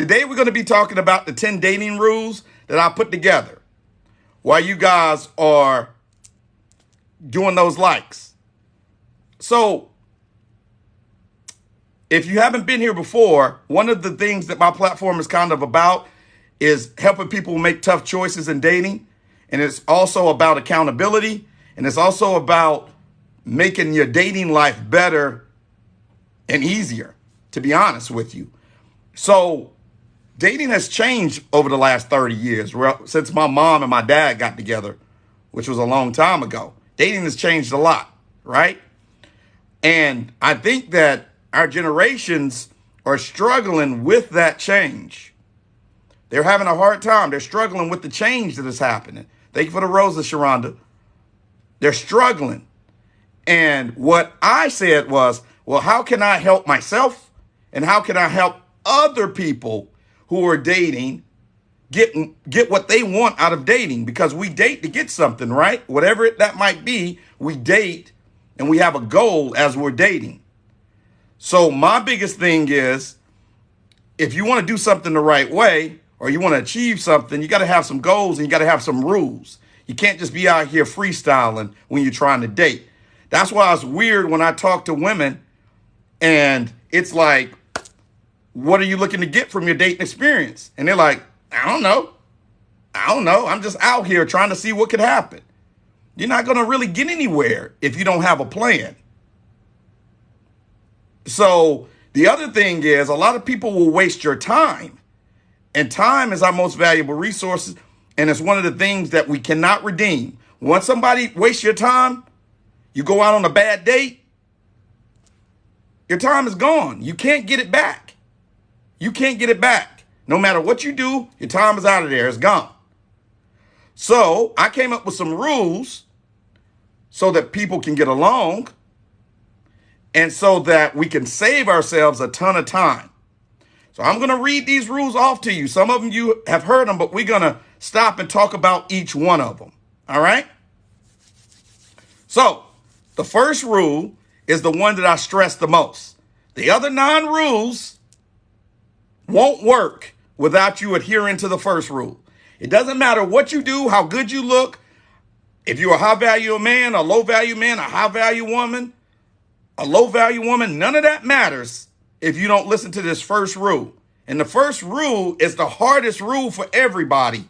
Today we're going to be talking about the 10 dating rules that I put together while you guys are doing those likes. So if you haven't been here before, one of the things that my platform is kind of about is helping people make tough choices in dating. And it's also about accountability. And it's also about making your dating life better and easier, to be honest with you. So dating has changed over the last 30 years. Well, since my mom and my dad got together, which was a long time ago. Dating has changed a lot, right? And I think that our generations are struggling with that change. They're having a hard time. They're struggling with the change that is happening. Thank you for the roses, Sharonda. They're struggling. And what I said was, well, how can I help myself? And how can I help other people who are dating get what they want out of dating? Because we date to get something, right? Whatever that might be, we date and we have a goal as we're dating. So my biggest thing is, if you want to do something the right way, or you want to achieve something, you got to have some goals and you got to have some rules. You can't just be out here freestyling when you're trying to date. That's why it's weird when I talk to women and it's like, what are you looking to get from your dating experience? And they're like, I don't know. I'm just out here trying to see what could happen. You're not going to really get anywhere if you don't have a plan. So the other thing is, a lot of people will waste your time. And time is our most valuable resource. And it's one of the things that we cannot redeem. Once somebody wastes your time, you go out on a bad date, your time is gone. You can't get it back. You can't get it back. No matter what you do, your time is out of there. It's gone. So I came up with some rules so that people can get along and so that we can save ourselves a ton of time. So I'm going to read these rules off to you. Some of them you have heard them, but we're going to stop and talk about each one of them. All right? So the first rule is the one that I stress the most. The other 9 rules won't work without you adhering to the first rule. It doesn't matter what you do, how good you look, if you're a high-value man, a low-value man, a high-value woman, a low-value woman, none of that matters if you don't listen to this first rule. And the first rule is the hardest rule for everybody,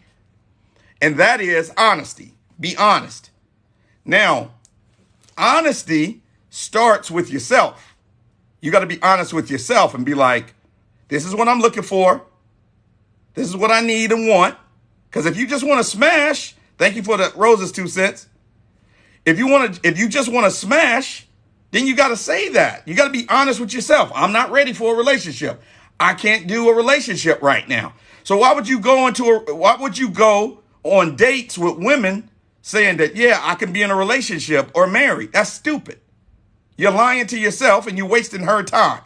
and that is honesty. Be honest. Now, honesty starts with yourself. You got to be honest with yourself and be like, this is what I'm looking for. This is what I need and want. Because if you just want to smash, thank you for the roses 2 cents. If you just want to smash, then you got to say that. You got to be honest with yourself. I'm not ready for a relationship. I can't do a relationship right now. So why would you go on dates with women saying that, yeah, I can be in a relationship or married? That's stupid. You're lying to yourself and you're wasting her time.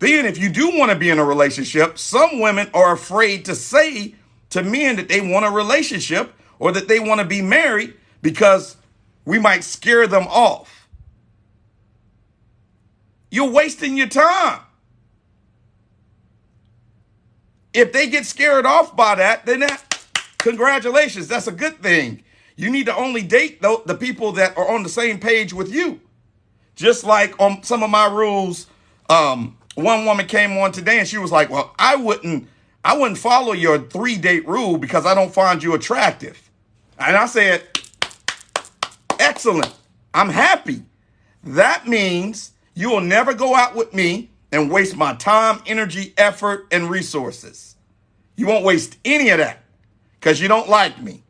Then if you do want to be in a relationship, some women are afraid to say to men that they want a relationship or that they want to be married because we might scare them off. You're wasting your time. If they get scared off by that, then congratulations, that's a good thing. You need to only date the people that are on the same page with you. Just like on some of my rules, one woman came on today and she was like, well, I wouldn't follow your 3-date rule because I don't find you attractive. And I said, excellent. I'm happy. That means you will never go out with me and waste my time, energy, effort, and resources. You won't waste any of that because you don't like me.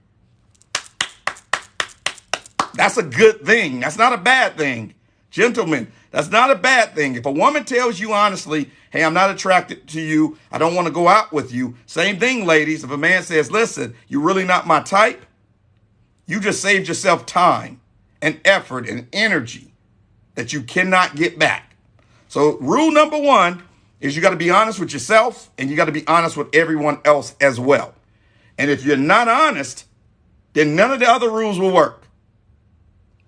That's a good thing. That's not a bad thing. Gentlemen, that's not a bad thing. If a woman tells you honestly, hey, I'm not attracted to you, I don't want to go out with you. Same thing, ladies. If a man says, listen, you're really not my type, you just saved yourself time and effort and energy that you cannot get back. So rule number 1 is you got to be honest with yourself and you got to be honest with everyone else as well. And if you're not honest, then none of the other rules will work.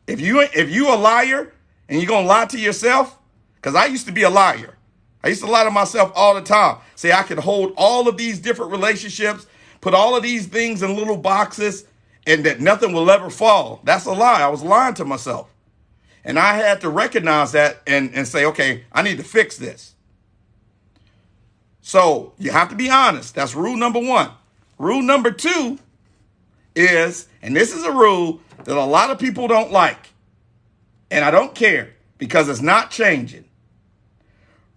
If you a liar and you're going to lie to yourself, because I used to be a liar. I used to lie to myself all the time. Say I could hold all of these different relationships, put all of these things in little boxes, and that nothing will ever fall. That's a lie. I was lying to myself. And I had to recognize that and say, okay, I need to fix this. So you have to be honest. That's rule number one. Rule number two is, and this is a rule that a lot of people don't like, and I don't care because it's not changing.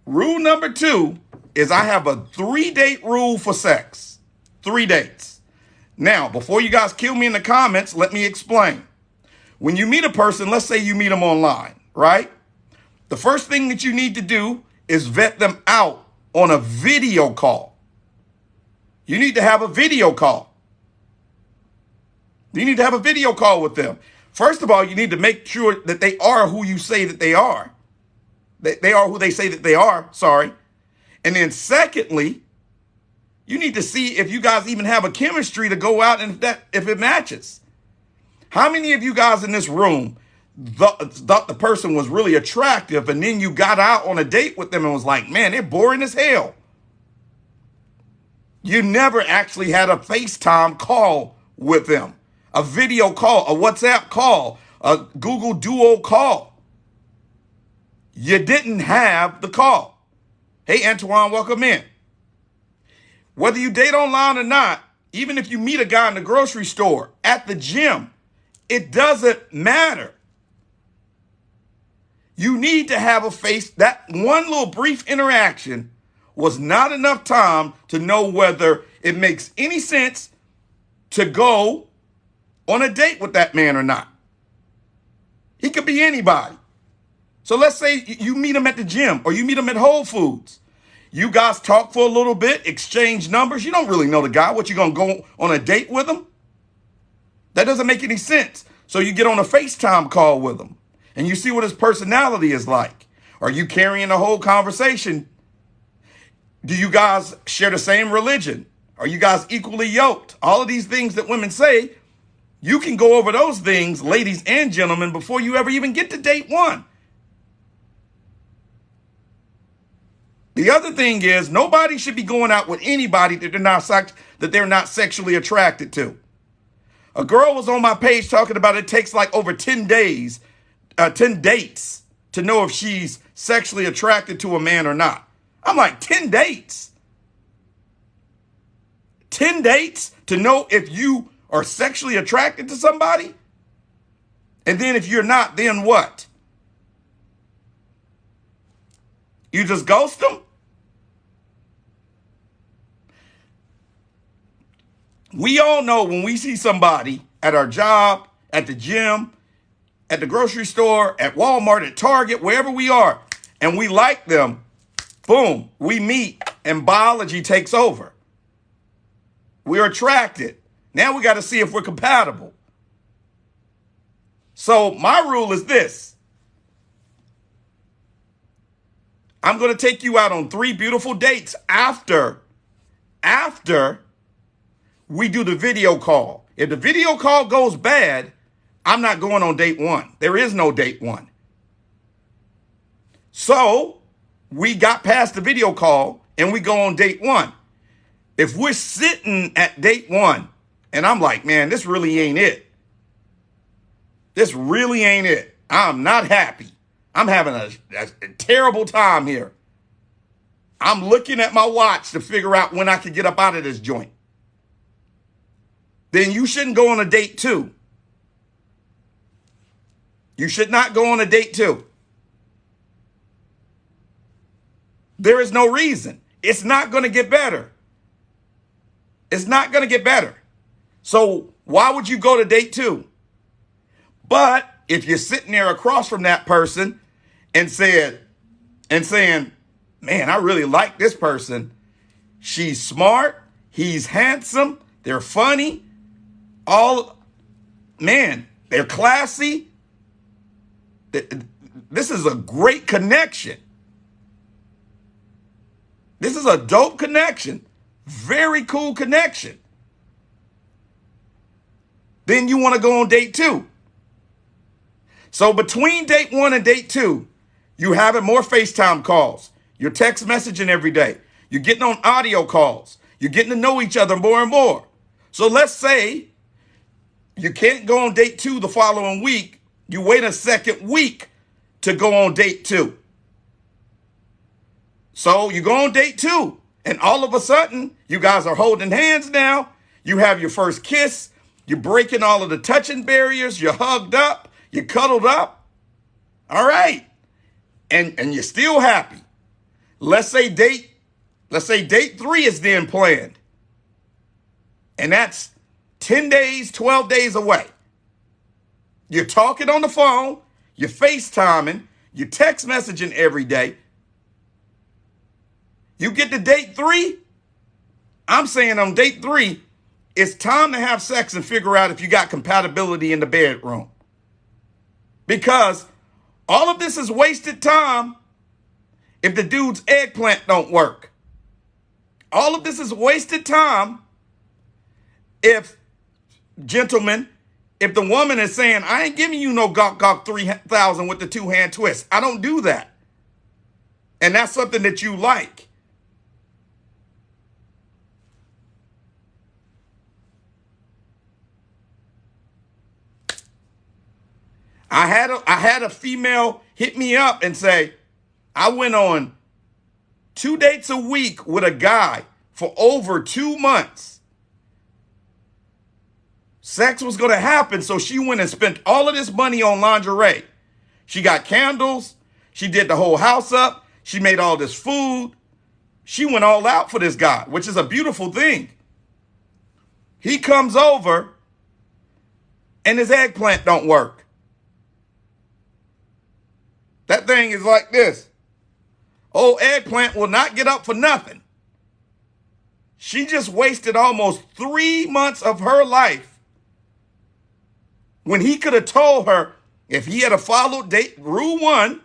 Rule number two is I have a 3-date rule for sex. 3 dates. Now, before you guys kill me in the comments, let me explain. When you meet a person, let's say you meet them online, right? The first thing that you need to do is vet them out on a video call. You need to have a video call. You need to have a video call with them. First of all, you need to make sure that they are who you say that they are. They are who they say that they are, sorry. And then secondly, you need to see if you guys even have a chemistry to go out and if it matches. How many of you guys in this room thought the person was really attractive and then you got out on a date with them and was like, man, they're boring as hell? You never actually had a FaceTime call with them, a video call, a WhatsApp call, a Google Duo call. You didn't have the call. Hey, Antoine, welcome in. Whether you date online or not, even if you meet a guy in the grocery store, at the gym, it doesn't matter. You need to have a face. That one little brief interaction was not enough time to know whether it makes any sense to go on a date with that man or not. He could be anybody. So let's say you meet him at the gym or you meet him at Whole Foods. You guys talk for a little bit, exchange numbers. You don't really know the guy. What, you going to go on a date with him? That doesn't make any sense. So you get on a FaceTime call with him and you see what his personality is like. Are you carrying the whole conversation? Do you guys share the same religion? Are you guys equally yoked? All of these things that women say, you can go over those things, ladies and gentlemen, before you ever even get to date one. The other thing is nobody should be going out with anybody that they're not sexually attracted to. A girl was on my page talking about it takes like over 10 days, 10 dates to know if she's sexually attracted to a man or not. I'm like, 10 dates? 10 dates to know if you are sexually attracted to somebody? And then if you're not, then what? You just ghost them? We all know when we see somebody at our job, at the gym, at the grocery store, at Walmart, at Target, wherever we are, and we like them, boom, we meet and biology takes over. We're attracted. Now we got to see if we're compatible. So my rule is this. I'm going to take you out on 3 beautiful dates after we do the video call. If the video call goes bad, I'm not going on date 1. There is no date 1. So we got past the video call and we go on date 1. If we're sitting at date 1 and I'm like, man, this really ain't it. This really ain't it. I'm not happy. I'm having a terrible time here. I'm looking at my watch to figure out when I can get up out of this joint. Then you shouldn't go on a date 2. You should not go on a date 2. There is no reason. It's not going to get better. It's not going to get better. So why would you go to date 2? But if you're sitting there across from that person and saying, man, I really like this person. She's smart. He's handsome. They're funny. They're classy. This is a great connection. This is a dope connection. Very cool connection. Then you want to go on date 2. So between date 1 and date 2, you having more FaceTime calls. You're text messaging every day. You're getting on audio calls. You're getting to know each other more and more. So let's say you can't go on date 2 the following week. You wait a second week to go on date 2. So you go on date 2, and all of a sudden, you guys are holding hands now. You have your first kiss. You're breaking all of the touching barriers. You're hugged up. You're cuddled up. All right. And you're still happy. Let's say date 3 is then planned. And that's 10 days, 12 days away. You're talking on the phone. You're FaceTiming. You're text messaging every day. You get to date 3. I'm saying on date 3, it's time to have sex and figure out if you got compatibility in the bedroom. Because all of this is wasted time if the dude's eggplant don't work. All of this is wasted time if, gentlemen, if the woman is saying, I ain't giving you no gawk 3000 with the 2-hand twist. I don't do that. And that's something that you like. I had a female hit me up and say, I went on 2 dates a week with a guy for over 2 months. Sex was going to happen, so she went and spent all of this money on lingerie. She got candles. She did the whole house up. She made all this food. She went all out for this guy, which is a beautiful thing. He comes over, and his eggplant don't work. That thing is like this. Old eggplant will not get up for nothing. She just wasted almost 3 months of her life when he could have told her, if he had followed rule 1,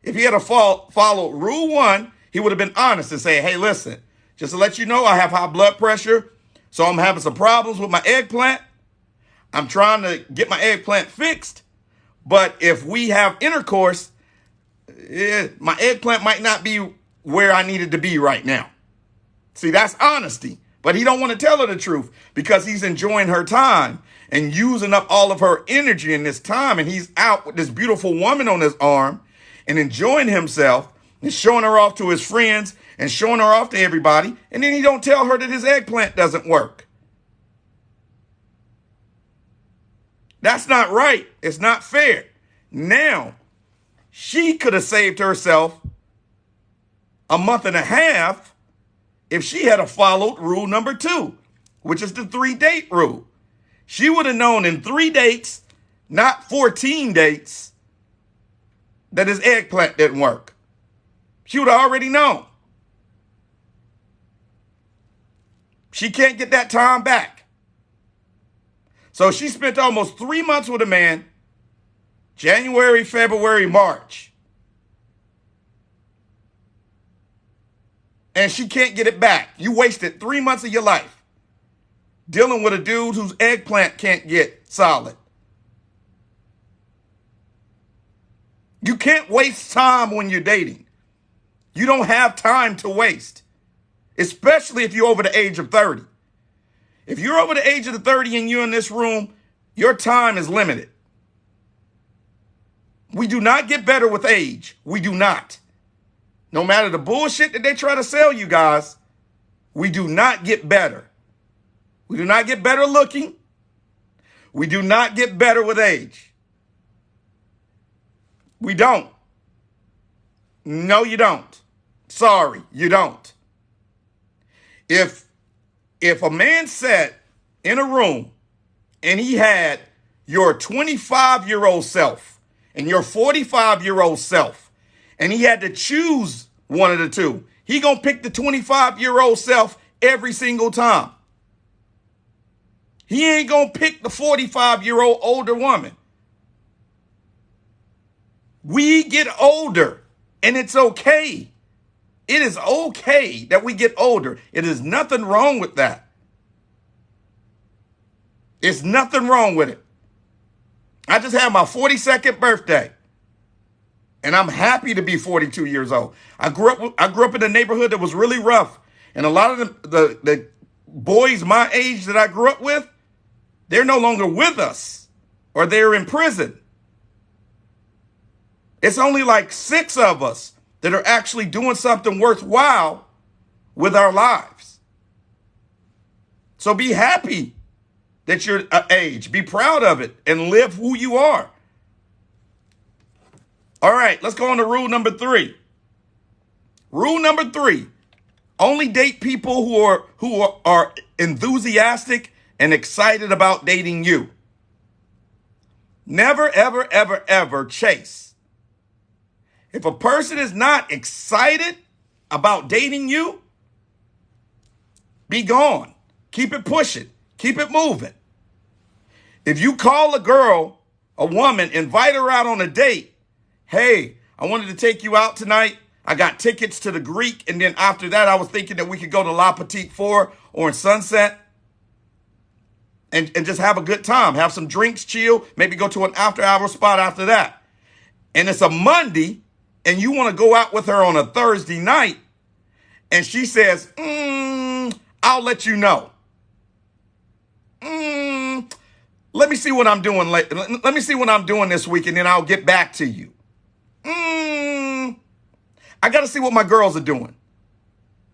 if he had followed rule 1, he would have been honest and say, hey, listen, just to let you know, I have high blood pressure, so I'm having some problems with my eggplant. I'm trying to get my eggplant fixed. But if we have intercourse, my eggplant might not be where I needed to be right now. See, that's honesty. But he don't want to tell her the truth because he's enjoying her time and using up all of her energy in this time. And he's out with this beautiful woman on his arm and enjoying himself and showing her off to his friends and showing her off to everybody. And then he don't tell her that his eggplant doesn't work. That's not right. It's not fair. Now, she could have saved herself a month and a half if she had followed rule number 2, which is the 3-date rule. She would have known in 3 dates, not 14 dates, that his eggplant didn't work. She would have already known. She can't get that time back. So she spent almost 3 months with a man, January, February, March. And she can't get it back. You wasted 3 months of your life dealing with a dude whose eggplant can't get solid. You can't waste time when you're dating. You don't have time to waste, especially if you're over the age of 30. If you're over the age of 30 and you're in this room, your time is limited. We do not get better with age. We do not. No matter the bullshit that they try to sell you guys, we do not get better. We do not get better looking. We do not get better with age. We don't. No, you don't. Sorry, you don't. If a man sat in a room and he had your 25-year-old self and your 45-year-old self, and he had to choose one of the two, he gonna pick the 25-year-old self every single time. He ain't gonna pick the 45-year-old older woman. We get older, and it's okay. It is okay that we get older. It is nothing wrong with that. It's nothing wrong with it. I just had my 42nd birthday. And I'm happy to be 42 years old. I grew up in a neighborhood that was really rough. And a lot of the boys my age that I grew up with, they're no longer with us or they're in prison. It's only like 6 of us that are actually doing something worthwhile with our lives. So be happy that you're age. Be proud of it and live who you are. All right, let's go on to rule number 3. Rule number 3, only date people who are enthusiastic and excited about dating you. Never, ever, ever, ever chase. If a person is not excited about dating you, be gone. Keep it pushing. Keep it moving. If you call a girl, a woman, invite her out on a date, hey, I wanted to take you out tonight. I got tickets to the Greek. And then after that, I was thinking that we could go to La Petite Four or in Sunset and just have a good time. Have some drinks, chill, maybe go to an after-hour spot after that. And it's a Monday and you want to go out with her on a Thursday night and she says, I'll let you know. Let me see what I'm doing later. Let me see what I'm doing this week and then I'll get back to you. I got to see what my girls are doing.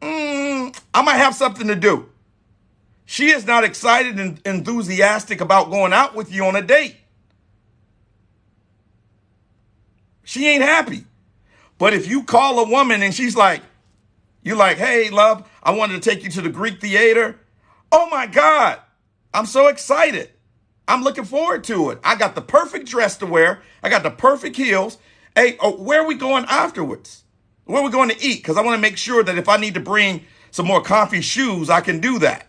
I might have something to do. She is not excited and enthusiastic about going out with you on a date. She ain't happy. But if you call a woman and she's like, you're like, hey, love, I wanted to take you to the Greek theater. Oh, my God. I'm so excited. I'm looking forward to it. I got the perfect dress to wear. I got the perfect heels. Hey, where are we going afterwards? Where are we going to eat? Because I want to make sure that if I need to bring some more comfy shoes, I can do that.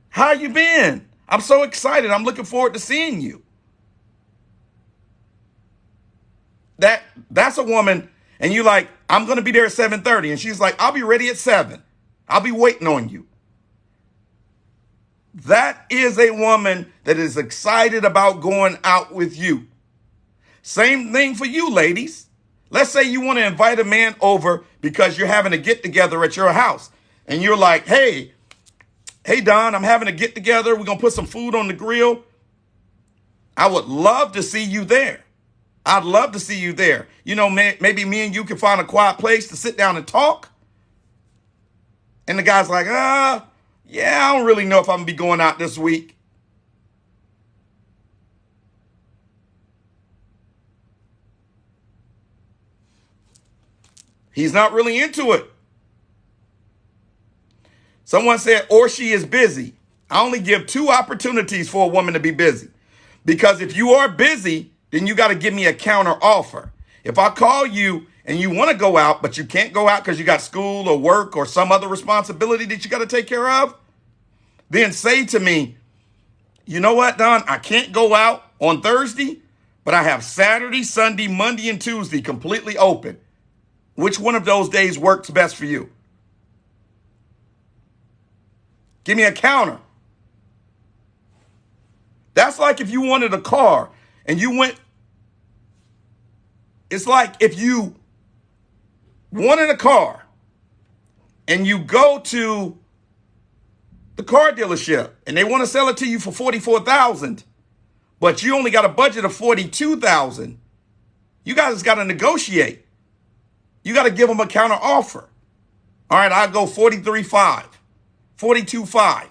How you been? I'm so excited. I'm looking forward to seeing you. That's a woman, and you like, I'm going to be there at 7:30. And she's like, I'll be ready at 7. I'll be waiting on you. That is a woman that is excited about going out with you. Same thing for you, ladies. Let's say you want to invite a man over because you're having a get together at your house. And you're like, hey, Don, I'm having a get together. We're going to put some food on the grill. I would love to see you there. I'd love to see you there. You know, maybe me and you can find a quiet place to sit down and talk. And the guy's like, yeah, I don't really know if I'm going to be going out this week. He's not really into it. Someone said, or she is busy. I only give 2 opportunities for a woman to be busy. Because if you are busy, then you got to give me a counter offer. If I call you and you want to go out, but you can't go out because you got school or work or some other responsibility that you got to take care of, then say to me, you know what, Don, I can't go out on Thursday, but I have Saturday, Sunday, Monday, and Tuesday completely open. Which one of those days works best for you? Give me a counter. That's like if you wanted a car and you went. It's like if you wanted a car and you go to the car dealership and they want to sell it to you for $44,000, but you only got a budget of $42,000. You guys got to negotiate. You got to give them a counter offer. All right, I'll go 43.5, 42.5.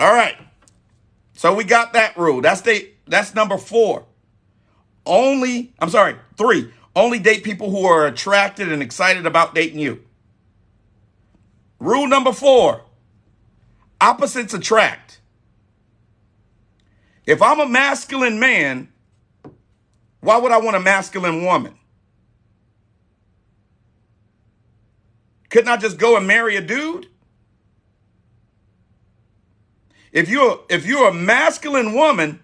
All right. So we got that rule. That's number 4. 3. Only date people who are attracted and excited about dating you. Rule number 4. Opposites attract. If I'm a masculine man, why would I want a masculine woman? Couldn't I just go and marry a dude? If you're a masculine woman,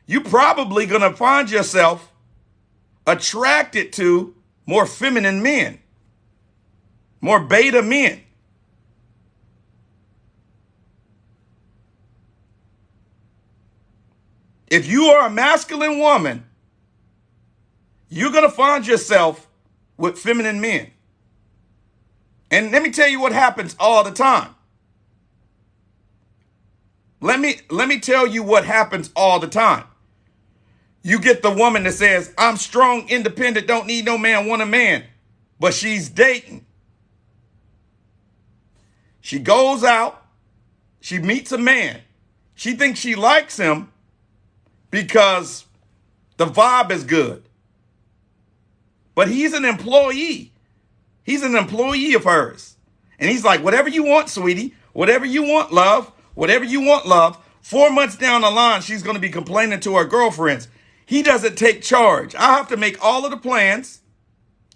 you're probably going to find yourself attracted to more feminine men, more beta men. If you are a masculine woman you're going to find yourself with feminine men. And let me tell you what happens all the time. Let me tell you what happens all the time. You get the woman that says, I'm strong, independent, don't need no man, want a man. But she's dating. She goes out. She meets a man. She thinks she likes him because the vibe is good. But he's an employee. He's an employee of hers. And he's like, whatever you want, sweetie. Whatever you want, love. Whatever you want, love. 4 months down the line, she's going to be complaining to her girlfriends. He doesn't take charge. I have to make all of the plans.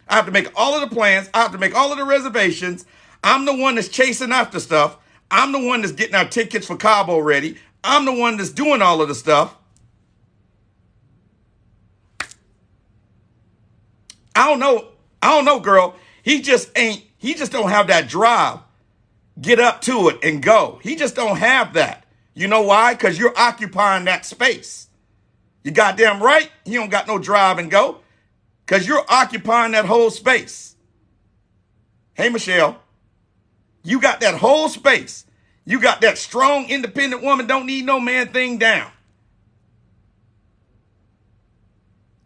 I have to make all of the plans. I have to make all of the reservations. I'm the one that's chasing after stuff. I'm the one that's getting our tickets for Cabo ready. I'm the one that's doing all of the stuff. I don't know, girl. He just don't have that drive. Get up to it and go. He just don't have that. You know why? Because you're occupying that space. You goddamn right. He don't got no drive and go because you're occupying that whole space. Hey, Michelle, you got that whole space. You got that strong, independent woman, don't need no man thing down.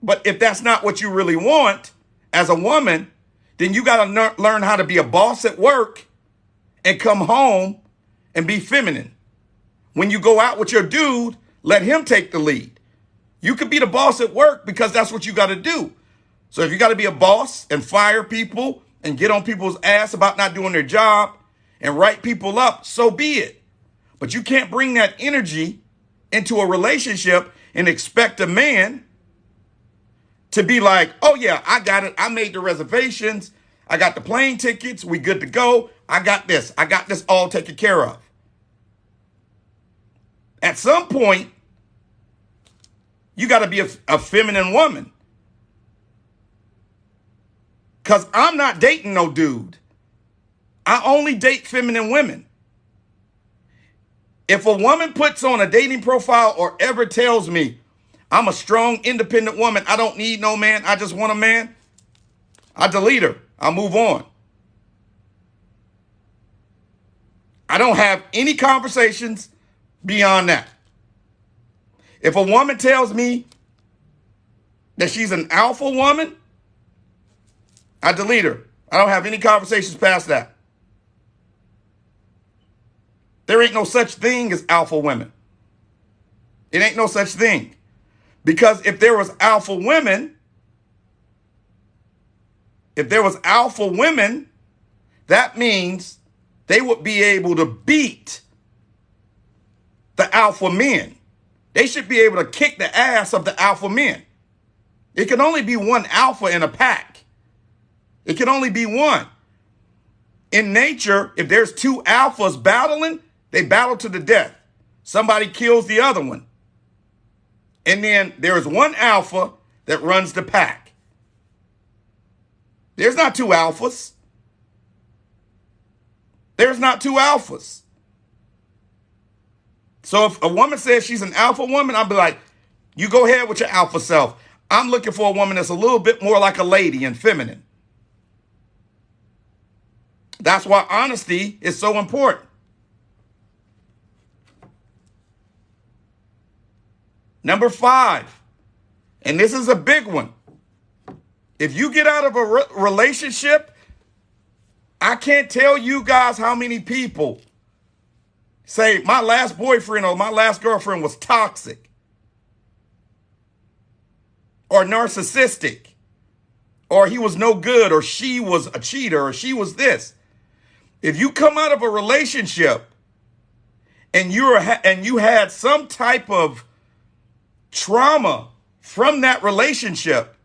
But if that's not what you really want as a woman, then you got to learn how to be a boss at work and come home and be feminine. When you go out with your dude, let him take the lead. You could be the boss at work because that's what you got to do. So if you got to be a boss and fire people and get on people's ass about not doing their job and write people up, so be it. But you can't bring that energy into a relationship and expect a man to be like, oh yeah, I got it. I made the reservations. I got the plane tickets. We good to go. I got this. I got this all taken care of. At some point, you got to be a feminine woman. Because I'm not dating no dude. I only date feminine women. If a woman puts on a dating profile or ever tells me, I'm a strong, independent woman, I don't need no man, I just want a man, I delete her. I move on. I don't have any conversations beyond that. If a woman tells me that she's an alpha woman, I delete her. I don't have any conversations past that. There ain't no such thing as alpha women. It ain't no such thing. Because if there was alpha women, that means they would be able to beat the alpha men. They should be able to kick the ass of the alpha men. It can only be one alpha in a pack. It can only be one. In nature, if there's two alphas battling, they battle to the death. Somebody kills the other one. And then there is one alpha that runs the pack. There's not two alphas. There's not two alphas. So if a woman says she's an alpha woman, I'll be like, you go ahead with your alpha self. I'm looking for a woman that's a little bit more like a lady and feminine. That's why honesty is so important. Number 5, and this is a big one. If you get out of a relationship, I can't tell you guys how many people say my last boyfriend or my last girlfriend was toxic or narcissistic or he was no good or she was a cheater or she was this. If you come out of a relationship and you had some type of trauma from that relationship,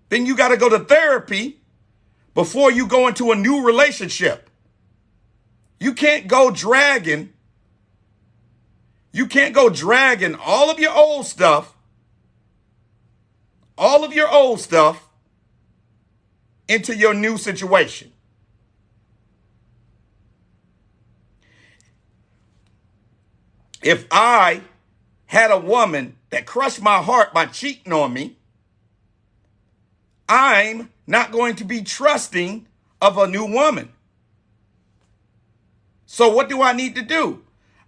then you got to go to therapy before you go into a new relationship. You can't go dragging all of your old stuff into your new situation. If I had a woman that crushed my heart by cheating on me, I'm not going to be trusting of a new woman. So what do I need to do?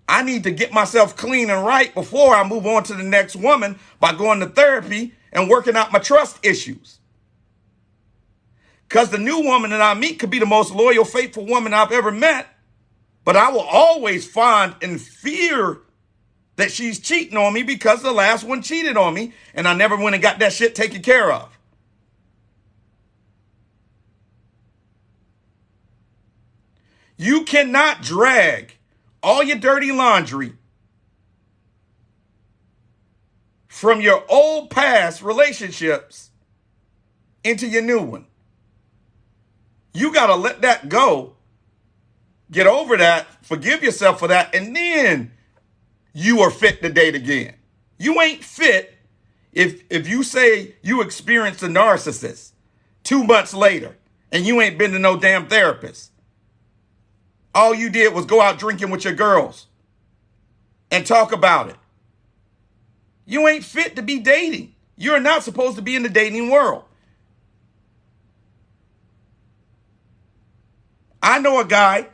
I need to get myself clean and right before I move on to the next woman by going to therapy and working out my trust issues. Because the new woman that I meet could be the most loyal, faithful woman I've ever met, but I will always find and fear that she's cheating on me because the last one cheated on me and I never went and got that shit taken care of. You cannot drag all your dirty laundry from your old past relationships into your new one. You got to let that go, get over that, forgive yourself for that, and then you are fit to date again. You ain't fit if you say you experienced a narcissist 2 months later and you ain't been to no damn therapist. All you did was go out drinking with your girls and talk about it. You ain't fit to be dating. You're not supposed to be in the dating world. I know a guy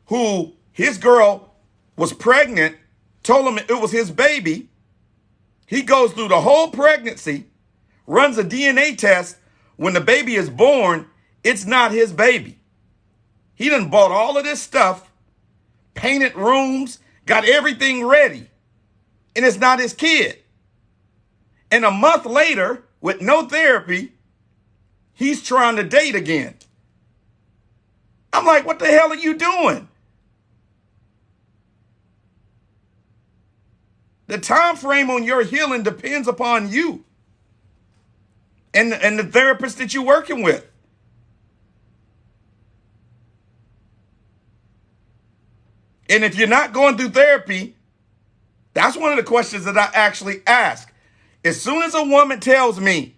who his girl was pregnant, told him it was his baby. He goes through the whole pregnancy, runs a DNA test. When the baby is born, it's not his baby. He done bought all of this stuff, painted rooms, got everything ready, and it's not his kid. And a month later, with no therapy, he's trying to date again. I'm like, what the hell are you doing? The time frame on your healing depends upon you and the therapist that you're working with. And if you're not going through therapy, that's one of the questions that I actually ask. As soon as a woman tells me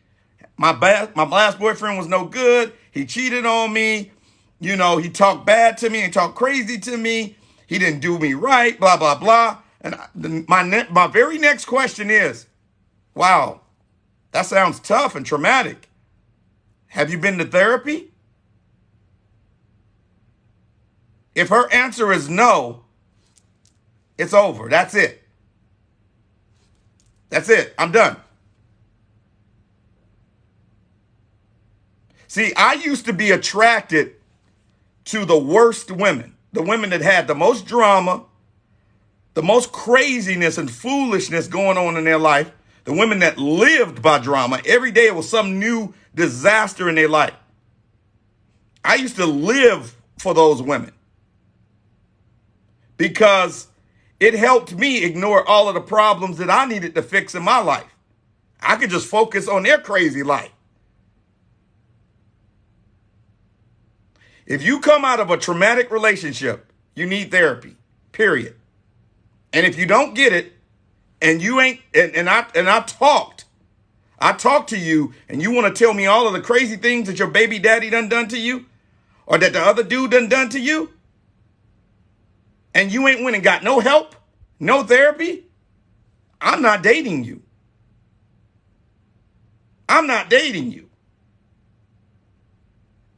my last boyfriend was no good, he cheated on me, you know, he talked bad to me and talked crazy to me, he didn't do me right, blah, blah, blah. And my very next question is, wow, that sounds tough and traumatic. Have you been to therapy? If her answer is no, it's over. That's it. That's it. I'm done. See, I used to be attracted to the worst women, the women that had the most drama, the most craziness and foolishness going on in their life, the women that lived by drama. Every day it was some new disaster in their life. I used to live for those women because it helped me ignore all of the problems that I needed to fix in my life. I could just focus on their crazy life. If you come out of a traumatic relationship, you need therapy, period. And if you don't get it, and you ain't, I talked to you, and you want to tell me all of the crazy things that your baby daddy done to you, or that the other dude done to you, and you ain't went and got no help, no therapy, I'm not dating you. I'm not dating you.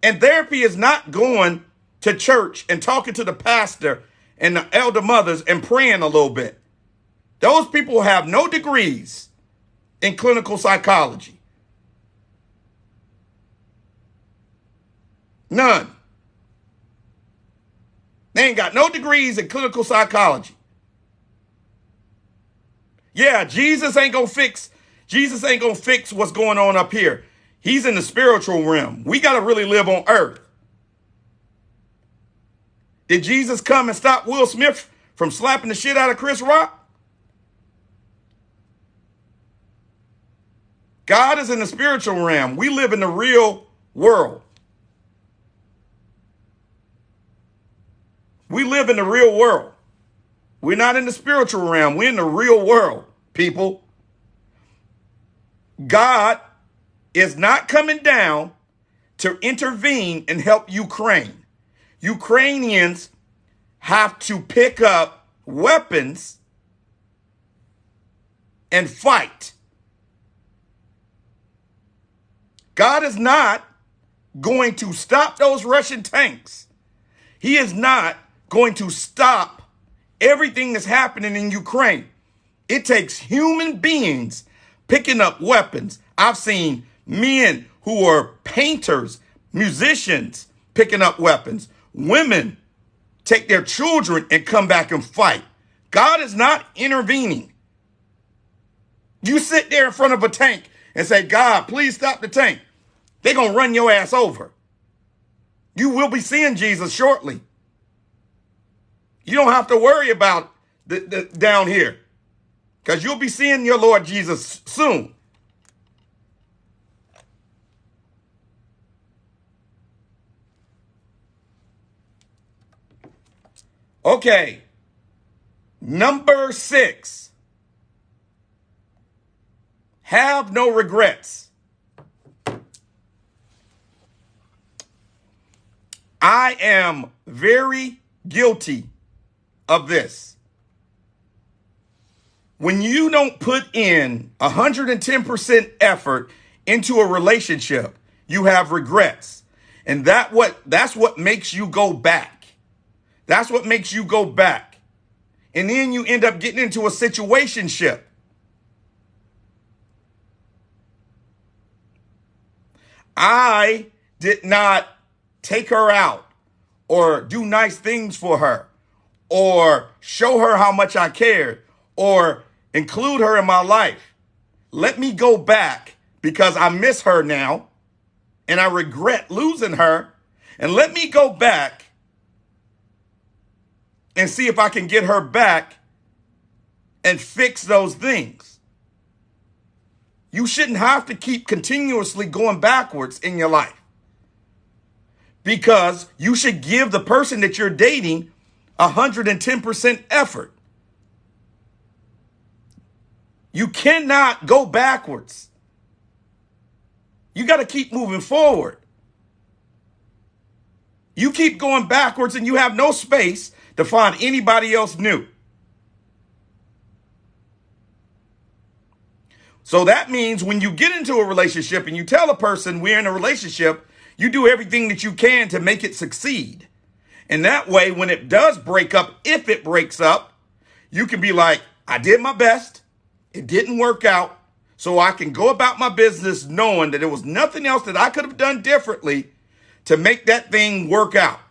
And therapy is not going to church and talking to the pastor and the elder mothers and praying a little bit. Those people have no degrees in clinical psychology. None. They ain't got no degrees in clinical psychology. Yeah, Jesus ain't gonna fix what's going on up here. He's in the spiritual realm. We got to really live on earth. Did Jesus come and stop Will Smith from slapping the shit out of Chris Rock? God is in the spiritual realm. We live in the real world. We live in the real world. We're not in the spiritual realm. We're in the real world, people. God is not coming down to intervene and help Ukraine. Ukrainians have to pick up weapons and fight. God is not going to stop those Russian tanks. He is not going to stop everything that's happening in Ukraine. It takes human beings picking up weapons. I've seen men who are painters, musicians picking up weapons. Women take their children and come back and fight. God is not intervening. You sit there in front of a tank and say, God, please stop the tank. They're going to run your ass over. You will be seeing Jesus shortly. You don't have to worry about the down here, because you'll be seeing your Lord Jesus soon. Okay. Number 6. Have no regrets. I am very guilty of this. When you don't put in 110% effort into a relationship, you have regrets. And that's what makes you go back. That's what makes you go back. And then you end up getting into a situationship. I did not take her out or do nice things for her or show her how much I cared or include her in my life. Let me go back because I miss her now and I regret losing her. And let me go back and see if I can get her back and fix those things. You shouldn't have to keep continuously going backwards in your life, because you should give the person that you're dating 110% effort. You cannot go backwards. You got to keep moving forward. You keep going backwards and you have no space to find anybody else new. So that means when you get into a relationship and you tell a person we're in a relationship, you do everything that you can to make it succeed. And that way, when it does break up, if it breaks up, you can be like, I did my best. It didn't work out. So I can go about my business knowing that there was nothing else that I could have done differently to make that thing work out.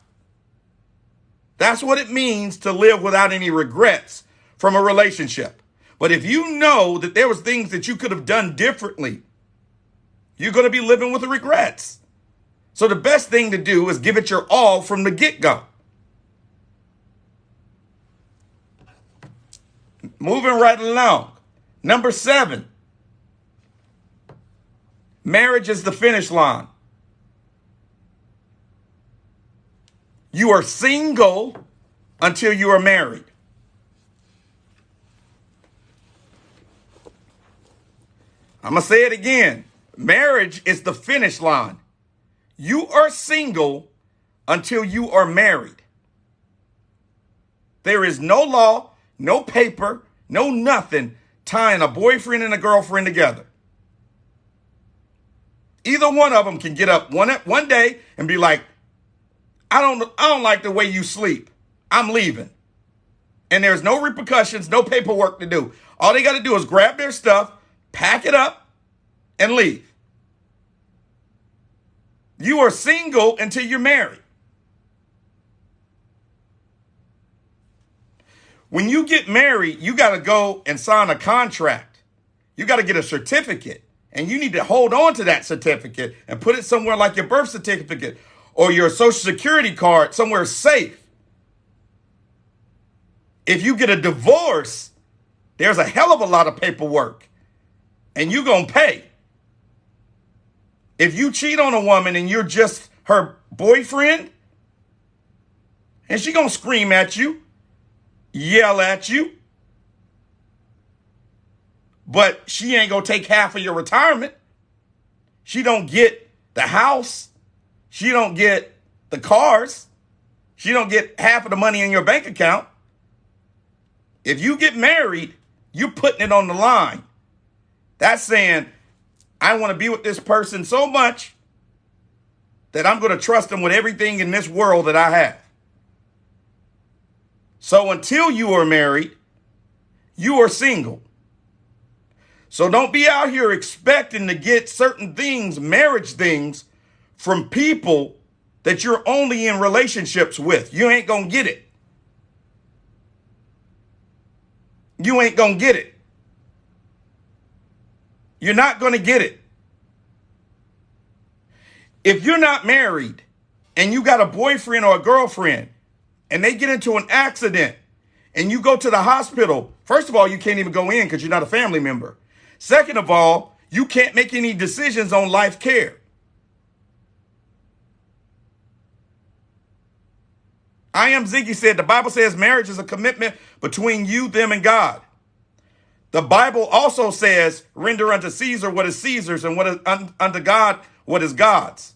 That's what it means to live without any regrets from a relationship. But if you know that there was things that you could have done differently, you're going to be living with the regrets. So the best thing to do is give it your all from the get-go. Moving right along. Number 7. Marriage is the finish line. You are single until you are married. I'm going to say it again. Marriage is the finish line. You are single until you are married. There is no law, no paper, no nothing tying a boyfriend and a girlfriend together. Either one of them can get up one day and be like, I don't like the way you sleep. I'm leaving. And there's no repercussions, no paperwork to do. All they got to do is grab their stuff, pack it up, and leave. You are single until you're married. When you get married, you got to go and sign a contract. You got to get a certificate. And you need to hold on to that certificate and put it somewhere like your birth certificate or your social security card, somewhere safe. If you get a divorce, there's a hell of a lot of paperwork and you're going to pay. If you cheat on a woman and you're just her boyfriend, and she going to scream at you, yell at you, but she ain't going to take half of your retirement. She don't get the house. She don't get the cars. She don't get half of the money in your bank account. If you get married, You're putting it on the line. That's saying, I want to be with this person so much that I'm going to trust them with everything in this world that I have. So until you are married, you are single. So don't be out here expecting to get certain things, marriage things, from people that you're only in relationships with. You ain't going to get it. You ain't going to get it. You're not going to get it. If you're not married and you got a boyfriend or a girlfriend and they get into an accident and you go to the hospital, first of all, you can't even go in because you're not a family member. Second of all, you can't make any decisions on life care. I Am Ziggy said the Bible says marriage is a commitment between you, them, and God. The Bible also says render unto Caesar what is Caesar's and what is unto God what is God's.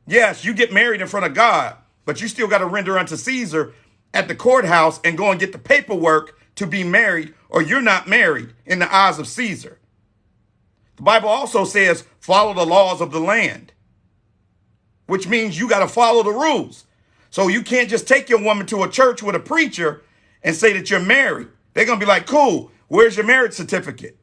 Yes, you get married in front of God, but you still got to render unto Caesar at the courthouse and go and get the paperwork to be married, or you're not married in the eyes of Caesar. The Bible also says follow the laws of the land, which means you got to follow the rules. So you can't just take your woman to a church with a preacher and say that you're married. They're going to be like, cool, where's your marriage certificate?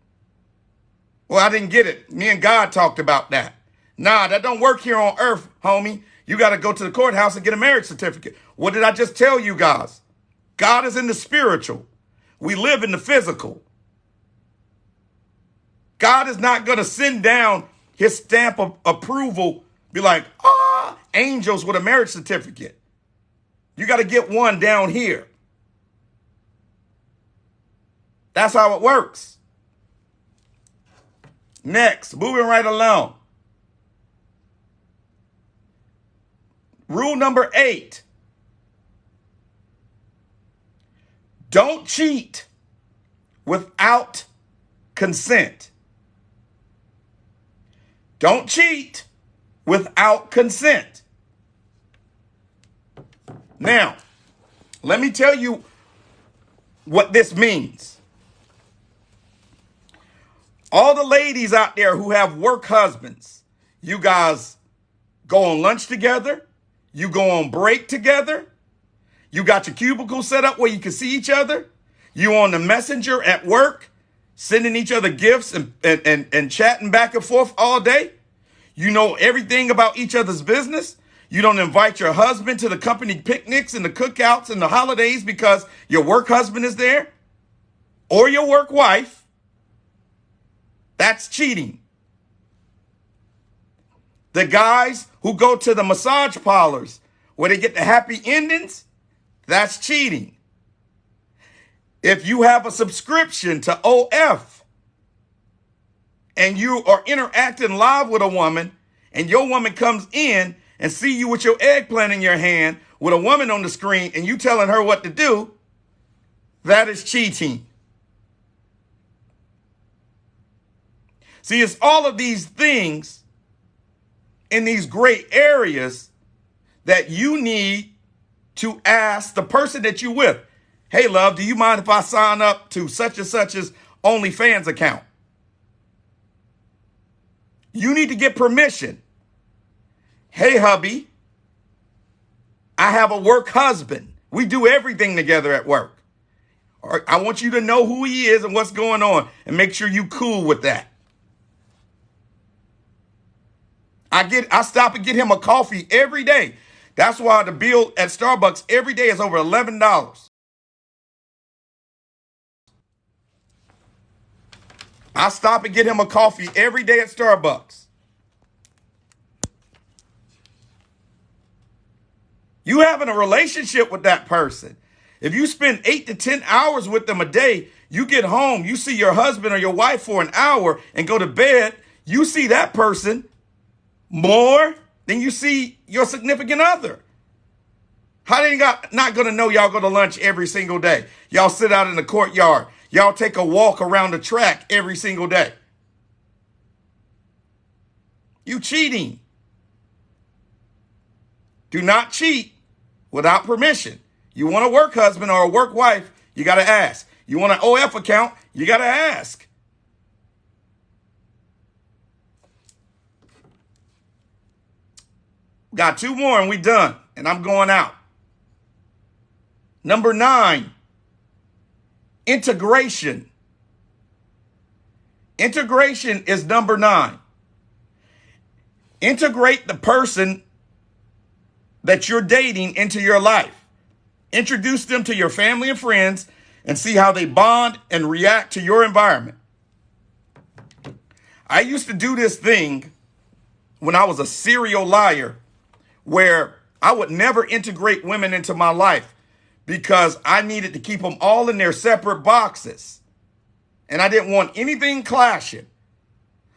Well, I didn't get it. Me and God talked about that. Nah, that don't work here on earth, homie. You got to go to the courthouse and get a marriage certificate. What did I just tell you guys? God is in the spiritual. We live in the physical. God is not going to send down his stamp of approval, be like, angels with a marriage certificate. You got to get one down here. That's how it works. Next, moving right along. Rule number 8. Don't cheat without consent. Don't cheat without consent. Now, let me tell you what this means. All the ladies out there who have work husbands, you guys go on lunch together. You go on break together. You got your cubicle set up where you can see each other. You on the messenger at work, sending each other gifts and chatting back and forth all day. You know everything about each other's business. You don't invite your husband to the company picnics and the cookouts and the holidays because your work husband is there or your work wife. That's cheating. The guys who go to the massage parlors where they get the happy endings, that's cheating. If you have a subscription to OF and you are interacting live with a woman and your woman comes in and see you with your eggplant in your hand with a woman on the screen and you telling her what to do, that is cheating. See, it's all of these things in these gray areas that you need to ask the person that you're with. Hey, love, do you mind if I sign up to such and such's OnlyFans account? You need to get permission. Hey, hubby, I have a work husband. We do everything together at work. Or I want you to know who he is and what's going on and make sure you cool with that. I stop and get him a coffee every day. That's why the bill at Starbucks every day is over $11. I stop and get him a coffee every day at Starbucks. You having a relationship with that person. If you spend 8 to 10 hours with them a day, you get home, you see your husband or your wife for an hour and go to bed, you see that person more than you see your significant other. How they not going to know y'all go to lunch every single day? Y'all sit out in the courtyard. Y'all take a walk around the track every single day. You cheating. Do not cheat without permission. You want a work husband or a work wife, you got to ask. You want an OF account, You got to ask. Got two more and we done. And I'm going out. Number 9, integration. Integration is number 9. Integrate the person that you're dating into your life. Introduce them to your family and friends and see how they bond and react to your environment. I used to do this thing when I was a serial liar where I would never integrate women into my life because I needed to keep them all in their separate boxes. And I didn't want anything clashing.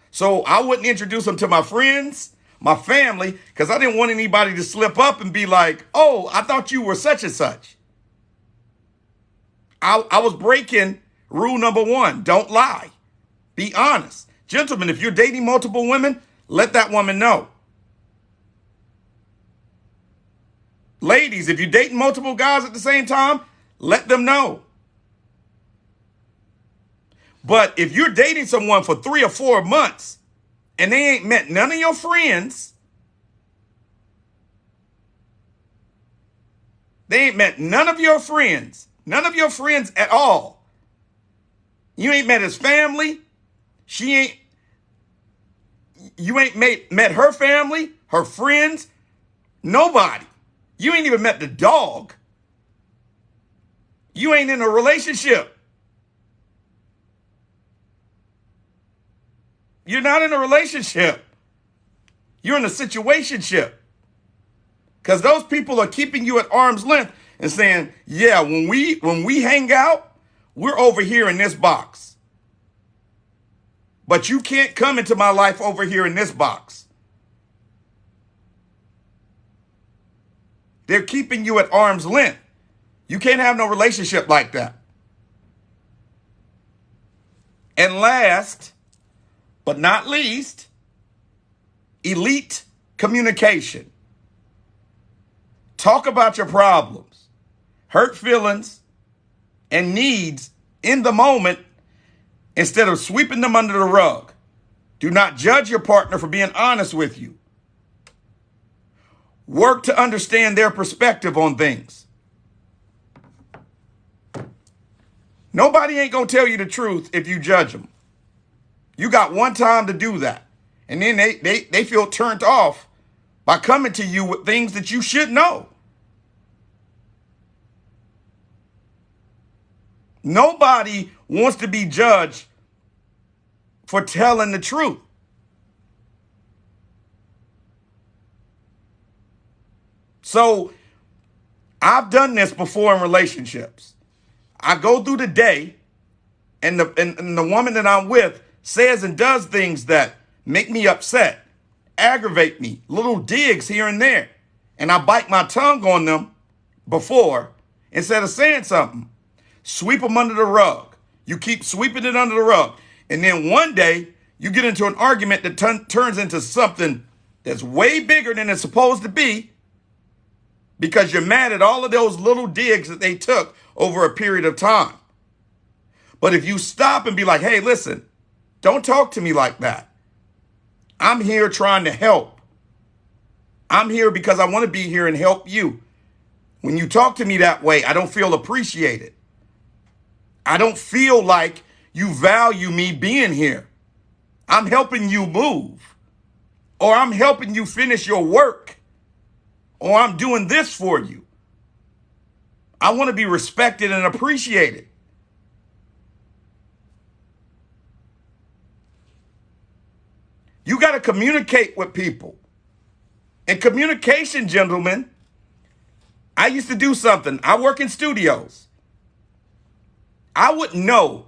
So I wouldn't introduce them to my friends, my family, because I didn't want anybody to slip up and be like, oh, I thought you were such and such. I was breaking rule number 1. Don't lie. Be honest. Gentlemen, if you're dating multiple women, let that woman know. Ladies, if you're dating multiple guys at the same time, let them know. But if you're dating someone for 3 or 4 months and they ain't met none of your friends, they ain't met none of your friends at all. You ain't met his family. You ain't met her family, her friends, nobody. You ain't even met the dog. You ain't in a relationship. You're not in a relationship. You're in a situationship. Because those people are keeping you at arm's length and saying, yeah, when we hang out, we're over here in this box. But you can't come into my life over here in this box. They're keeping you at arm's length. You can't have no relationship like that. And last but not least, elite communication. Talk about your problems, hurt feelings, and needs in the moment instead of sweeping them under the rug. Do not judge your partner for being honest with you. Work to understand their perspective on things. Nobody ain't going to tell you the truth if you judge them. You got one time to do that. And then they feel turned off by coming to you with things that you should know. Nobody wants to be judged for telling the truth. So I've done this before in relationships. I go through the day and the woman that I'm with says and does things that make me upset, aggravate me, little digs here and there. And I bite my tongue on them before instead of saying something. Sweep them under the rug. You keep sweeping it under the rug. And then one day you get into an argument that turns into something that's way bigger than it's supposed to be because you're mad at all of those little digs that they took over a period of time. But if you stop and be like, hey, listen, don't talk to me like that. I'm here trying to help. I'm here because I want to be here and help you. When you talk to me that way, I don't feel appreciated. I don't feel like you value me being here. I'm helping you move, or I'm helping you finish your work, or I'm doing this for you. I want to be respected and appreciated. You got to communicate with people. And communication, gentlemen, I used to do something. I work in studios. I would know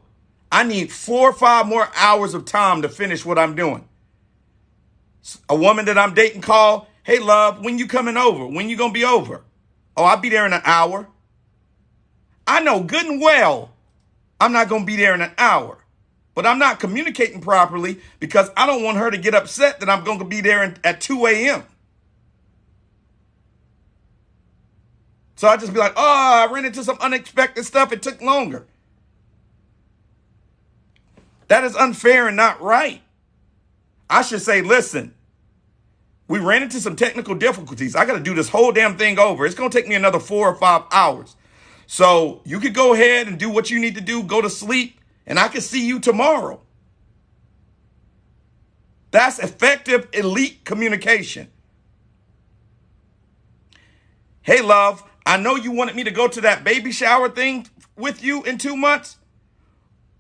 I need 4 or 5 more hours of time to finish what I'm doing. A woman that I'm dating call, hey, love, when you coming over? When you going to be over? Oh, I'll be there in an hour. I know good and well I'm not going to be there in an hour. But I'm not communicating properly because I don't want her to get upset that I'm going to be there at 2 a.m. So I just be like, oh, I ran into some unexpected stuff. It took longer. That is unfair and not right. I should say, listen, we ran into some technical difficulties. I got to do this whole damn thing over. It's going to take me another 4 or 5 hours. So you could go ahead and do what you need to do, go to sleep, and I can see you tomorrow. That's effective elite communication. Hey, love, I know you wanted me to go to that baby shower thing with you in 2 months,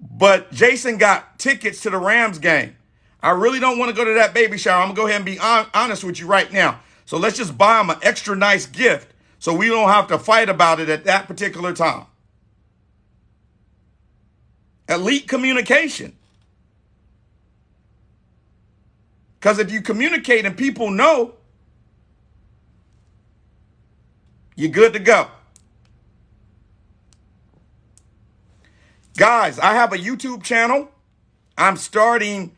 but Jason got tickets to the Rams game. I really don't want to go to that baby shower. I'm going to go ahead and be honest with you right now. So let's just buy him an extra nice gift so we don't have to fight about it at that particular time. Elite communication. Because if you communicate and people know, you're good to go. Guys, I have a YouTube channel. I'm starting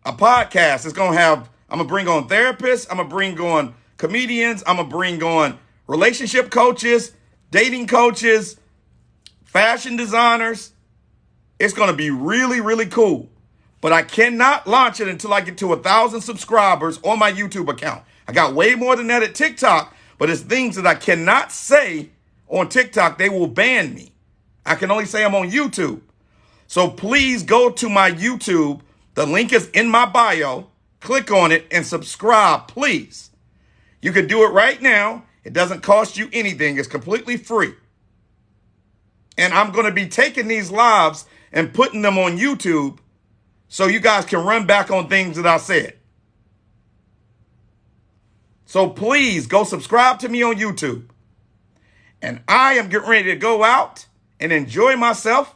a podcast. I'm going to bring on therapists. I'm going to bring on comedians. I'm going to bring on relationship coaches, dating coaches, fashion designers. It's going to be really, really cool. But I cannot launch it until I get to 1,000 subscribers on my YouTube account. I got way more than that at TikTok, but it's things that I cannot say on TikTok. They will ban me. I can only say I'm on YouTube. So please go to my YouTube. The link is in my bio. Click on it and subscribe, please. You can do it right now. It doesn't cost you anything. It's completely free. And I'm going to be taking these lives and putting them on YouTube so you guys can run back on things that I said. So please go subscribe to me on YouTube. And I am getting ready to go out and enjoy myself.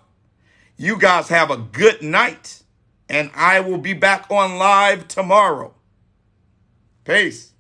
You guys have a good night. And I will be back on live tomorrow. Peace.